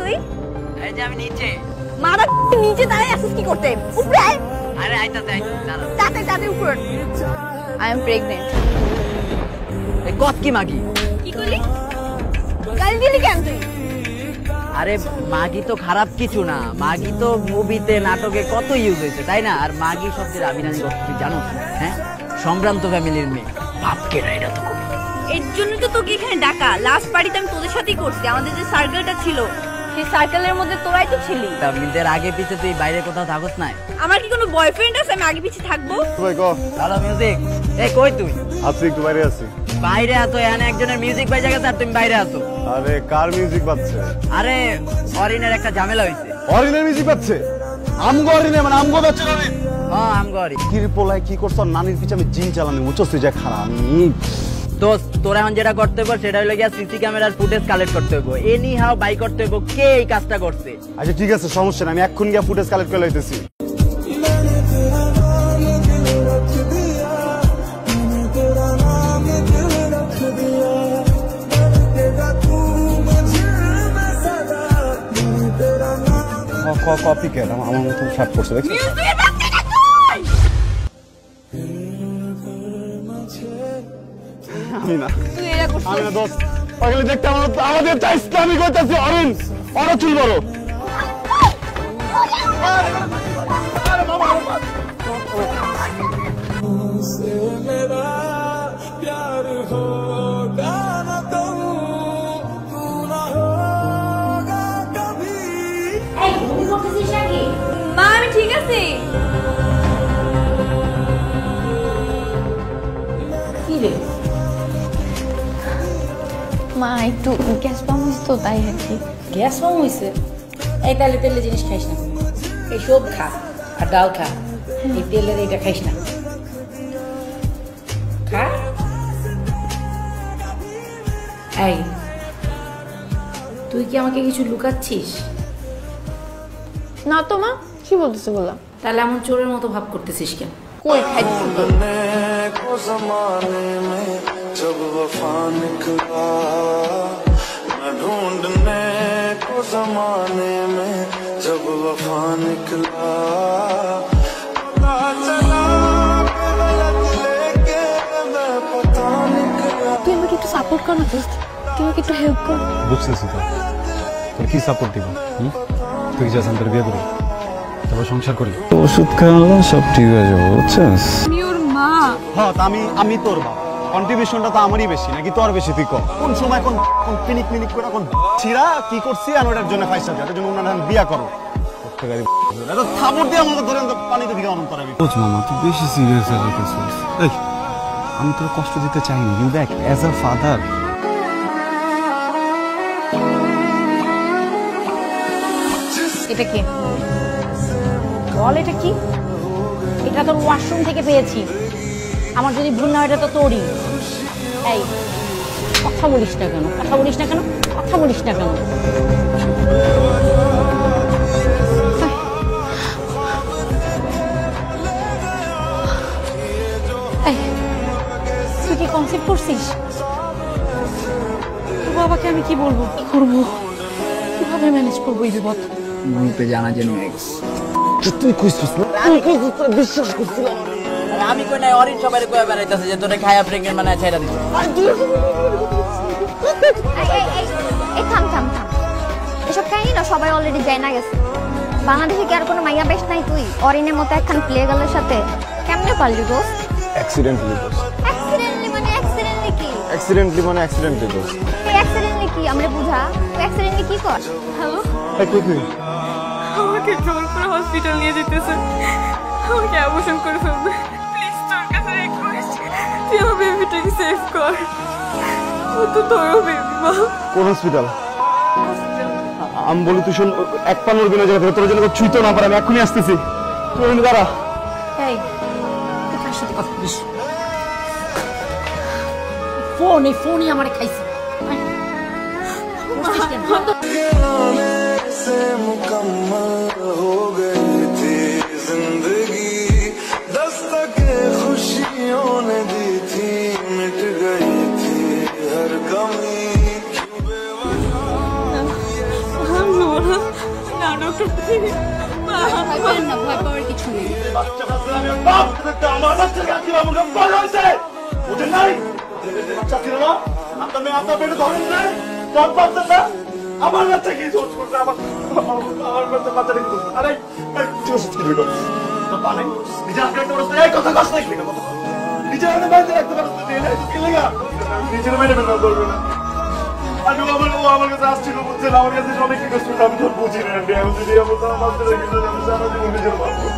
তুই? এই যে আমি নিচে। মারা নিচে দাঁড়ায় আছিস কি করতে? উপরে আয়। আরে আইতাছে দাঁড়া। তাতে উপরে। I am pregnant. এই কত কি মাগি? কি করলি? গালি দিলি কেন তুই? আরে মাগি তো খারাপ কিছু না, মাগি তো মুভিতে নাটকে কত ইউজ হয়েছে তাই না? আর মাগি শব্দের আবির্ভাব করতে তুই জানো? হ্যাঁ, সম্ভ্রান্ত ফ্যামিলির মেয়ে, বাপকে না এটা তো। এর জন্য তো তোকে এখানে ডাকা। লাস্ট পার্টিতে আমি তোদের সাথেই করছি, আমাদের যে সার্কেলটা ছিল সেই সার্কেলের মধ্যে তোরাই তো ছিলি। তামিলদের আগে পিছে তুই বাইরে কোথাও থাকস না? আমার কি কোনো বয়ফ্রেন্ড আছে আমি আগে পিছে থাকবো? ভাই গো হ্যালো মিউজিক। এই কই তুই? আছি একটু বাইরে আছি। বাইরে আছো? এখানে একজনের মিউজিক বাজে গেছে আর তুমি বাইরে আছো? আরে কার মিউজিক বাজছে? আরে অরিনের একটা ঝামেলা হইছে। অরিনের মিউজিক বাজছে? আমগো অরিনে মানে আমগো বাজছে অরিন? হ্যাঁ আমগো অরিন। কি পোলায় কি করছ? নানির পিছে আমি জিন চালানি উচ্চস তুই যা খারাপ। আমি দোস্ত তোর এখন যেটা করতে হবে সেটা হলো গিয়া সিসি ক্যামেরার ফুটেজ কালেক্ট করতে হবে। এনি হাউ বাই করতে হবে কে এই কাজটা করছে। আচ্ছা ঠিক আছে, সমস্যা নাই, আমি এক্ষুনি গিয়া ফুটেজ কালেক্ট করে লইতেছি। কপি কেন আমার মতো শার্ট করছে দেখছিস? আমি না, তুই এটা করছিস? আমি না দোস্ত। ওখানে দেখতে আমাদের চা ইসলামিক হইতেছে। অরিন অর চুল বড়। মা আমি ঠিক আছে। কি রে মা একটু গ্যাস পাম হয়েছে তো তাই আর কি। গ্যাস ফর্ম হয়েছে? এই তাহলে তেলের জিনিস খাইস না, এই সব খা আর ডাল খা, এই তেলের এইটা খাইস না, খা। এই তুই কি আমাকে কিছু লুকাচ্ছিস? না তো মা, কি বলতেছে বলা? তাহলে এমন চোরের মতো ভাব করতেছিস কেন? কই খাইছি তো। जब वफा निकला मैं ढूंढने को जमाने में, जब वफा निकला पता चला गलत लेके मैं पता निकला। তুই আমাকে একটু সাপোর্ট কর না দোস্ত, তুই আমাকে একটু হেল্প কর। বুঝতেছি তো, তোর কি সাপোর্ট দিব? তুই যা সান্তার বিয়ে করি, তারপর সংসার করি, ওষুধ খাওয়ালে সব ঠিক হয়ে যাবে, বুঝছিস? আমি ওর মা। হ্যাঁ আমি তোর বাবা, কন্ট্রিবিউশনটা তো আমারই বেশি নাকি তোর বেশি? তুই কম কোন সময় কোন পিনিক মিনিক করে কোন ছিড়া কি করছি আর ওটার জন্য পয়সা দেওয়ার জন্য ওনারা বিয়া করো প্রত্যেকবারই এটা থাবড় দিয়ে আমাকে ধরে পানিতে ভিগা অনন্ত রাখবি। কোচ মামা তুই বেশি সিরিয়াস হয়ে গেছিস। এই আমি তোর কষ্ট দিতে চাইনি, you back as a father. এটা কি বল? এটা কি? এটা তোর ওয়াশরুম থেকে পেয়েছি, আমার যদি ভুল না হয় এটা তো তোরই। এই কথা বলিস না কেন? কথা বলিস না কেন? কথা বলিস না কেন? এই তুই কি কনসেপ্ট করছিস? তোর বাবাকে আমি কি বলবো, কি করবো, কিভাবে ম্যানেজ করবো এই বিপদ? গ্রুপে জানা জেনে গেছে। তুই কইছিস না? আমি কইছিস, তোর বিশ্বাস করছিলাম। আমি কই নাই, অরিন সবাই কয়ে বেড়াইতেছে যে তোরে খায়া প্রেগনেন্ট বানায় ছেড়ে দিছে। এই থাম থাম থাম, এসব কাহিনী না সবাই অলরেডি জানা গেছে। বাংলাদেশে কি আর কোনো মাইয়া বেশ নাই? তুই অরিনের মতো একখান প্লে গার্লের সাথে কেমনে পারলি দোস্ত? অ্যাক্সিডেন্টলি দোস্ত। অ্যাক্সিডেন্টলি মানে অ্যাক্সিডেন্টলি কি? অ্যাক্সিডেন্টলি মানে অ্যাক্সিডেন্টলি দোস্ত। এই অ্যাক্সিডেন্টলি কি আমরা বুঝা? তুই অ্যাক্সিডেন্টলি কি কর? হ্যালো, এই কই তুই? আমাকে জোর করে হসপিটাল নিয়ে যেতেছে, আমাকে অ্যাবর্শন করে ফেলবে। প্লিজ তোর কাছে রিকোয়েস্ট, তুই আমার বেবিটাকে সেভ কর। ও তো তোরও বেবি মা। কোন হসপিটাল? আমি বলি তুই শোন, এক পা নড়বি না জায়গা থেকে, তোর জন্য ছুঁইতে না পারে। আমি এক্ষুনি আসতেছি, তুই দাঁড়া। এই তুই কার সাথে কথা বলিস? এই ফোনই আমার খাইছে। से मुकम्मल हो गई थी जिंदगी, दस्तके खुशियों ने दी थी, मिट गई थी हर कमी। I'm not ডক্টর ভয় করেন না, ভয় পাওয়ার কিছু নেই। বাচ্চা বাচ্চা আমি বাপ দেখতে আমার বাচ্চাকে কি আমার বড় হয়েছে বুঝেন নাই বাচ্চা ছিল না আপনার মেয়ে আপনার পেটে ধরেন নাই সব বাচ্চাটা আমার বাচ্চা কি জোর করছে আমার বাচ্চাটা কি করছে আরে কি হইল তো পানি নিজে আজকে একটা বড় এই কথা কষ্ট নাকি নিজে আমি বাইরে রাখতে পারছি না কি লাগা নিজের মেরে বের করবে না আমি আমার কাছে আসছিল বুঝছেন আমার কাছে অনেক কিছু আমি তো বুঝি না আমি যদি আমার বাচ্চাটা কিন্তু আমি সারা জীবন নিজের বাচ্চা